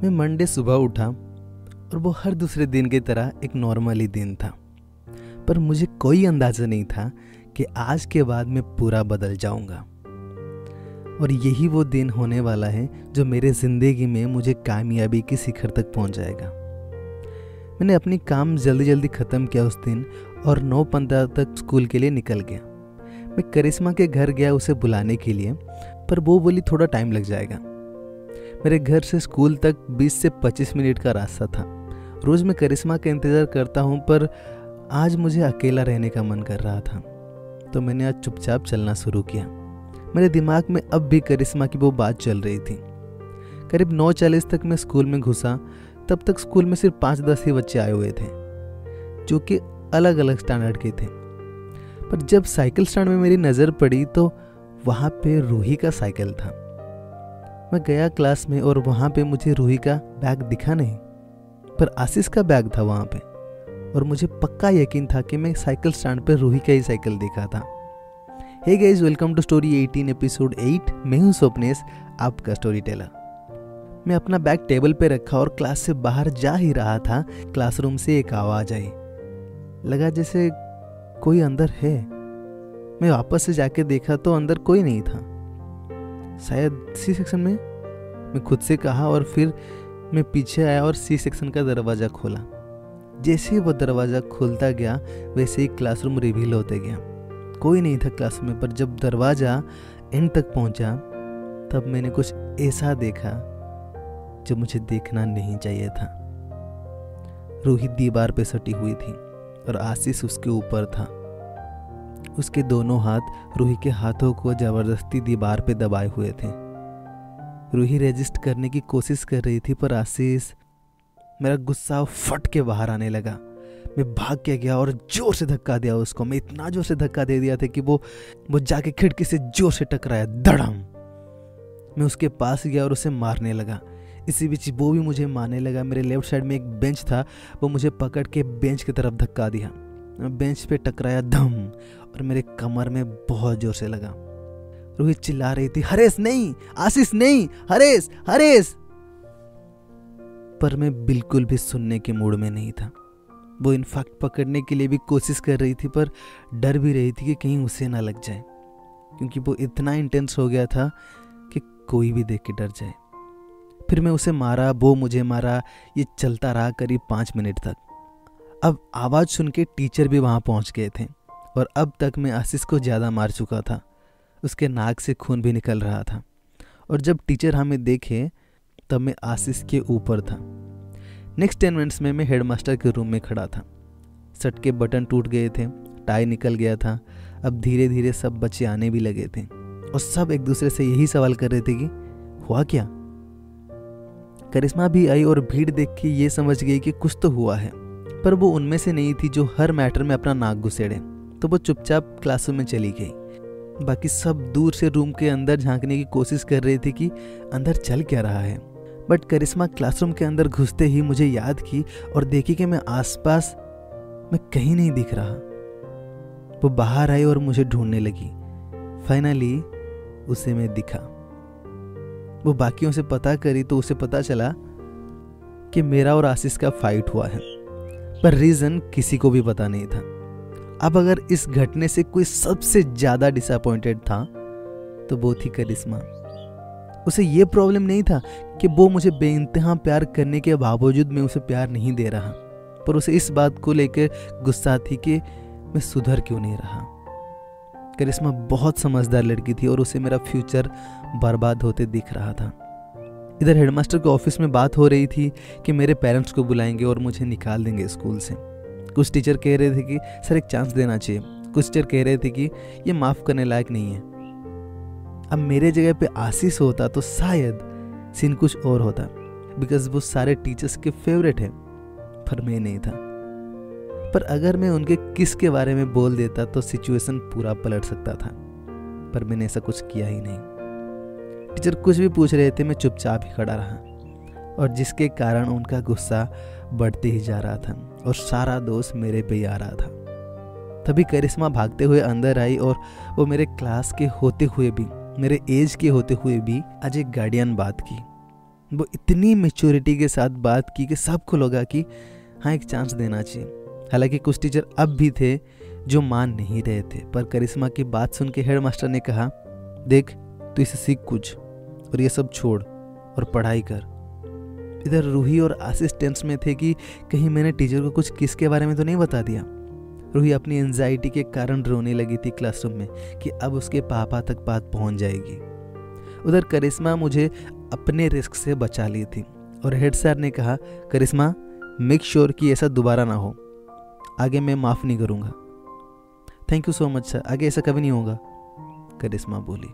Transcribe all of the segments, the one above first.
मैं मंडे सुबह उठा और वो हर दूसरे दिन की तरह एक नॉर्मल ही दिन था, पर मुझे कोई अंदाज़ा नहीं था कि आज के बाद मैं पूरा बदल जाऊंगा। और यही वो दिन होने वाला है जो मेरे ज़िंदगी में मुझे कामयाबी की शिखर तक पहुंच जाएगा। मैंने अपनी काम जल्दी जल्दी ख़त्म किया उस दिन और 9:15 तक स्कूल के लिए निकल गया। मैं करिश्मा के घर गया उसे बुलाने के लिए, पर वो बोली थोड़ा टाइम लग जाएगा। मेरे घर से स्कूल तक 20 से 25 मिनट का रास्ता था। रोज़ मैं करिश्मा का इंतज़ार करता हूँ, पर आज मुझे अकेला रहने का मन कर रहा था, तो मैंने आज चुपचाप चलना शुरू किया। मेरे दिमाग में अब भी करिश्मा की वो बात चल रही थी। करीब 9:40 तक मैं स्कूल में घुसा। तब तक स्कूल में सिर्फ 5-10 ही बच्चे आए हुए थे, जो कि अलग अलग स्टैंडर्ड के थे। पर जब साइकिल स्टैंड में मेरी नज़र पड़ी तो वहाँ पे रूही का साइकिल था। मैं गया क्लास में और वहाँ पे मुझे रूही का बैग दिखा नहीं, पर आशीष का बैग था वहाँ पे, और मुझे पक्का यकीन था कि मैं साइकिल स्टैंड पे रूही का ही साइकिल देखा था। Hey guys, welcome to story 18 episode 8। मैं हूँ स्वप्नेश, आपका स्टोरी टेलर। मैं अपना बैग टेबल पे रखा और क्लास से बाहर जा ही रहा था, क्लासरूम से एक आवाज़ आई। लगा जैसे कोई अंदर है। मैं वापस से जाके देखा तो अंदर कोई नहीं था, शायद सी सेक्शन में, मैं खुद से कहा। और फिर मैं पीछे आया और सी सेक्शन का दरवाज़ा खोला। जैसे ही वो दरवाज़ा खुलता गया वैसे ही क्लासरूम रिवील होते गया। कोई नहीं था क्लासरूम में, पर जब दरवाज़ा एंड तक पहुंचा तब मैंने कुछ ऐसा देखा जो मुझे देखना नहीं चाहिए था। रूही दीवार पे सटी हुई थी और आशीष उसके ऊपर था। उसके दोनों हाथ रूही के हाथों को जबरदस्ती दीवार पे दबाए हुए थे। रूही रेजिस्ट करने की कोशिश कर रही थी, पर आशीष, मेरा गुस्सा फट के बाहर आने लगा। मैं भाग के गया और जोर से धक्का दिया उसको। मैं इतना जोर से धक्का दे दिया था कि वो जाके खिड़की से जोर से टकराया, धड़ाम। मैं उसके पास गया और उसे मारने लगा। इसी बीच वो भी मुझे मारने लगा। मेरे लेफ्ट साइड में एक बेंच था, वो मुझे पकड़ के बेंच की तरफ धक्का दिया। मैं बेंच पे टकराया धम, और मेरे कमर में बहुत जोर से लगा। रूही चिल्ला रही थी, हरेश नहीं, आशीष नहीं, हरेश हरेश। पर मैं बिल्कुल भी सुनने के मूड में नहीं था। वो इनफैक्ट पकड़ने के लिए भी कोशिश कर रही थी, पर डर भी रही थी कि कहीं उसे ना लग जाए, क्योंकि वो इतना इंटेंस हो गया था कि कोई भी देख के डर जाए। फिर मैं उसे मारा, वो मुझे मारा। ये चलता रहा करीब 5 मिनट तक। अब आवाज़ सुन के टीचर भी वहाँ पहुँच गए थे, और अब तक मैं आशीष को ज़्यादा मार चुका था। उसके नाक से खून भी निकल रहा था, और जब टीचर हमें देखे तब मैं आशीष के ऊपर था। नेक्स्ट 10 मिनट्स में मैं हेडमास्टर के रूम में खड़ा था। शर्ट के बटन टूट गए थे, टाई निकल गया था। अब धीरे धीरे सब बच्चे आने भी लगे थे, और सब एक दूसरे से यही सवाल कर रहे थे कि हुआ क्या। करिश्मा भी आई और भीड़ देख के ये समझ गई कि कुछ तो हुआ है, पर वो उनमें से नहीं थी जो हर मैटर में अपना नाक घुसेड़े, तो वो चुपचाप क्लासरूम में चली गई। बाकी सब दूर से रूम के अंदर झांकने की कोशिश कर रहे थे कि अंदर चल क्या रहा है। बट करिश्मा क्लासरूम के अंदर घुसते ही मुझे याद की और देखी कि मैं आसपास में कहीं नहीं दिख रहा। वो बाहर आई और मुझे ढूंढने लगी। फाइनली उसे मैं दिखा। वो बाकियों से पता करी तो उसे पता चला कि मेरा और आशीष का फाइट हुआ है, पर रीजन किसी को भी पता नहीं था। अब अगर इस घटने से कोई सबसे ज्यादा डिसअपॉइंटेड था तो वो थी करिश्मा। उसे ये प्रॉब्लम नहीं था कि वो मुझे बेइंतहा प्यार करने के बावजूद मैं उसे प्यार नहीं दे रहा, पर उसे इस बात को लेकर गुस्सा थी कि मैं सुधर क्यों नहीं रहा। करिश्मा बहुत समझदार लड़की थी और उसे मेरा फ्यूचर बर्बाद होते दिख रहा था। इधर हेडमास्टर के ऑफिस में बात हो रही थी कि मेरे पेरेंट्स को बुलाएंगे और मुझे निकाल देंगे स्कूल से। कुछ टीचर कह रहे थे कि सर एक चांस देना चाहिए, कुछ टीचर कह रहे थे कि ये माफ़ करने लायक नहीं है। अब मेरे जगह पे आशीष होता तो शायद सीन कुछ और होता, बिकॉज वो सारे टीचर्स के फेवरेट है, पर मैं नहीं था। पर अगर मैं उनके किस के बारे में बोल देता तो सिचुएशन पूरा पलट सकता था, पर मैंने ऐसा कुछ किया ही नहीं। टीचर कुछ भी पूछ रहे थे, मैं चुपचाप ही खड़ा रहा, और जिसके कारण उनका गुस्सा बढ़ते ही जा रहा था और सारा दोष मेरे पे ही आ रहा था। तभी करिश्मा भागते हुए अंदर आई और वो मेरे क्लास के होते हुए भी, मेरे एज के होते हुए भी आज एक गार्डियन बात की। वो इतनी मैच्योरिटी के साथ बात की कि सबको लगा कि हाँ एक चांस देना चाहिए। हालांकि कुछ टीचर अब भी थे जो मान नहीं रहे थे, पर करिश्मा की बात सुन के हेड मास्टर ने कहा, देख तू इसे सीख कुछ और ये सब छोड़ और पढ़ाई कर। इधर रूही और आशीष टेंस में थे कि कहीं मैंने टीचर को कुछ किस के बारे में तो नहीं बता दिया। रूही अपनी एंजाइटी के कारण रोने लगी थी क्लासरूम में कि अब उसके पापा तक बात पहुंच जाएगी। उधर करिश्मा मुझे अपने रिस्क से बचा ली थी और हेड सर ने कहा, करिश्मा मेक श्योर कि ऐसा दोबारा ना हो, आगे मैं माफ़ नहीं करूँगा। Thank you so much sir, आगे ऐसा कभी नहीं होगा, करिश्मा बोली।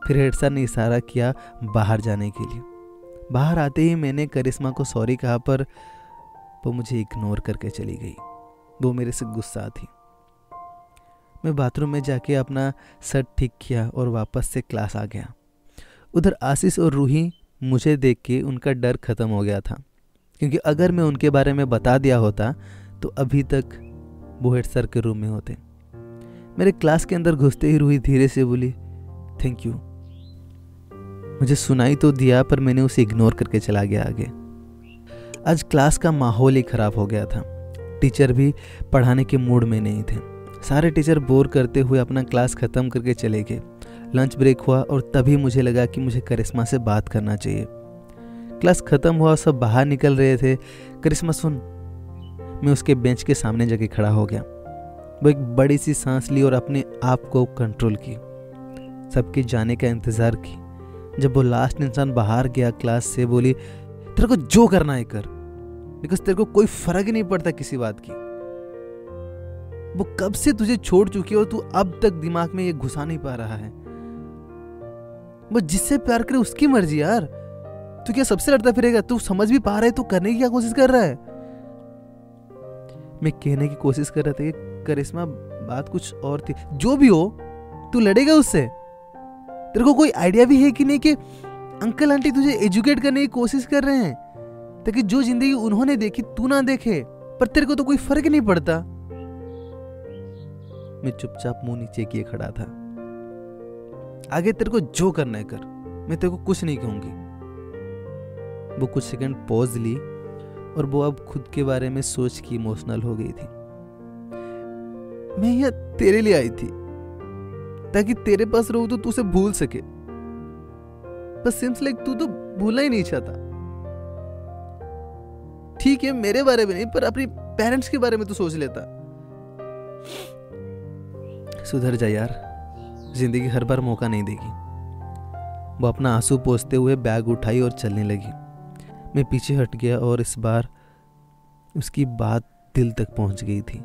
फिर हेड सर ने इशारा किया बाहर जाने के लिए। बाहर आते ही मैंने करिश्मा को सॉरी कहा, पर वो मुझे इग्नोर करके चली गई। वो मेरे से गुस्सा थी। मैं बाथरूम में जाके अपना शर्ट ठीक किया और वापस से क्लास आ गया। उधर आशीष और रूही मुझे देख के उनका डर खत्म हो गया था, क्योंकि अगर मैं उनके बारे में बता दिया होता तो अभी तक वो हेड सर के रूम में होते। मेरे क्लास के अंदर घुसते ही रूही धीरे से बोली, थैंक यू। मुझे सुनाई तो दिया, पर मैंने उसे इग्नोर करके चला गया आगे। आज क्लास का माहौल ही खराब हो गया था। टीचर भी पढ़ाने के मूड में नहीं थे। सारे टीचर बोर करते हुए अपना क्लास ख़त्म करके चले गए। लंच ब्रेक हुआ और तभी मुझे लगा कि मुझे करिश्मा से बात करना चाहिए। क्लास ख़त्म हुआ, सब बाहर निकल रहे थे। करिश्मा सुन। मैं उसके बेंच के सामने जाके खड़ा हो गया। वो एक बड़ी सी सांस ली और अपने आप को कंट्रोल की। सबके जाने का इंतज़ार की। जब वो लास्ट इंसान बाहर गया क्लास से, बोली, तेरे को जो करना है कर, बिकॉज तेरे को कोई फर्क ही नहीं पड़ता किसी बात की। वो कब से तुझे छोड़ चुकी है और तू अब तक दिमाग में ये घुसा नहीं पा रहा है। वो जिससे प्यार करे उसकी मर्जी यार। तू क्या सबसे लड़ता फिरेगा? तू समझ भी पा रहा है तू करने की क्या कोशिश कर रहा है? मैं कहने की कोशिश कर रहा था कि करिश्मा बात कुछ और थी। जो भी हो, तू लड़ेगा उससे? तेरे को कोई आइडिया भी है कि नहीं कि अंकल आंटी तुझे एजुकेट करने की कोशिश कर रहे हैं ताकि जो जिंदगी उन्होंने देखी तू ना देखे, पर तेरे को तो कोई फर्क नहीं पड़ता। मैं चुपचाप मुंह नीचे किए खड़ा था। आगे तेरे को जो करना है कर, मैं तेरे को कुछ नहीं कहूंगी। वो कुछ सेकंड पॉज ली और वो अब खुद के बारे में सोच के इमोशनल हो गई थी। मैं यहाँ तेरे लिए आई थी ताकि तेरे पास रहूं तो तू उसे भूल सके, बस सिम्स लाइक तू तो भूलना ही नहीं चाहता। ठीक है मेरे बारे में नहीं, पर अपने पेरेंट्स के बारे में तो सोच लेता। सुधर जा यार, जिंदगी हर बार मौका नहीं देगी। वो अपना आंसू पोंछते हुए बैग उठाई और चलने लगी। मैं पीछे हट गया और इस बार उसकी बात दिल तक पहुंच गई थी।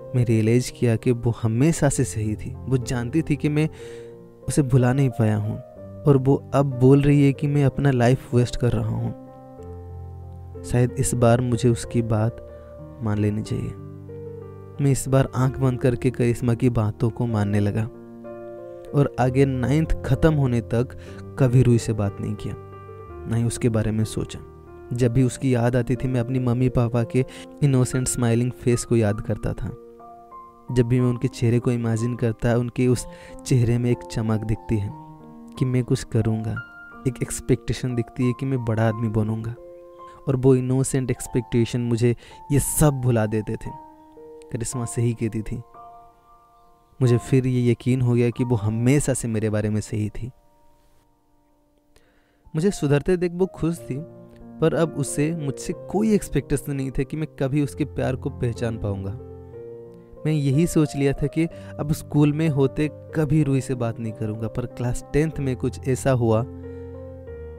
मैं रियलाइज किया कि वो हमेशा से सही थी। वो जानती थी कि मैं उसे भुला नहीं पाया हूँ और वो अब बोल रही है कि मैं अपना लाइफ वेस्ट कर रहा हूँ। शायद इस बार मुझे उसकी बात मान लेनी चाहिए। मैं इस बार आंख बंद करके करिश्मा की बातों को मानने लगा और आगे 9th खत्म होने तक कभी रूही से बात नहीं किया, ना ही उसके बारे में सोचा। जब भी उसकी याद आती थी मैं अपनी मम्मी पापा के इनोसेंट स्माइलिंग फेस को याद करता था। जब भी मैं उनके चेहरे को इमेजिन करता, उनके उस चेहरे में एक चमक दिखती है कि मैं कुछ करूँगा, एक एक्सपेक्टेशन दिखती है कि मैं बड़ा आदमी बनूंगा, और वो इनोसेंट एक्सपेक्टेशन मुझे ये सब भुला देते थे। करिश्मा सही कहती थी। मुझे फिर ये यकीन हो गया कि वो हमेशा से मेरे बारे में सही थी। मुझे सुधरते देख वो खुश थी, पर अब उससे मुझसे कोई एक्सपेक्टेशन नहीं था कि मैं कभी उसके प्यार को पहचान पाऊंगा। मैं यही सोच लिया था कि अब स्कूल में होते कभी रूही से बात नहीं करूंगा, पर क्लास 10th में कुछ ऐसा हुआ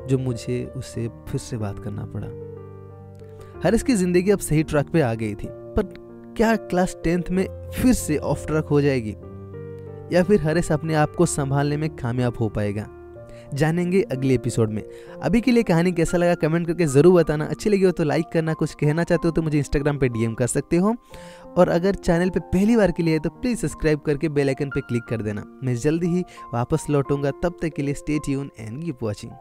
जो मुझे उससे फिर से बात करना पड़ा। हरीश की जिंदगी अब सही ट्रैक पे आ गई थी, पर क्या क्लास 10th में फिर से ऑफ ट्रैक हो जाएगी या फिर हरीश अपने आप को संभालने में कामयाब हो पाएगा? जानेंगे अगले एपिसोड में। अभी के लिए कहानी कैसा लगा कमेंट करके जरूर बताना। अच्छी लगी हो तो लाइक करना, कुछ कहना चाहते हो तो मुझे इंस्टाग्राम पे डीएम कर सकते हो, और अगर चैनल पे पहली बार के लिए है तो प्लीज सब्सक्राइब करके बेल आइकन पे क्लिक कर देना। मैं जल्दी ही वापस लौटूंगा, तब तक के लिए stay tune and keep watching.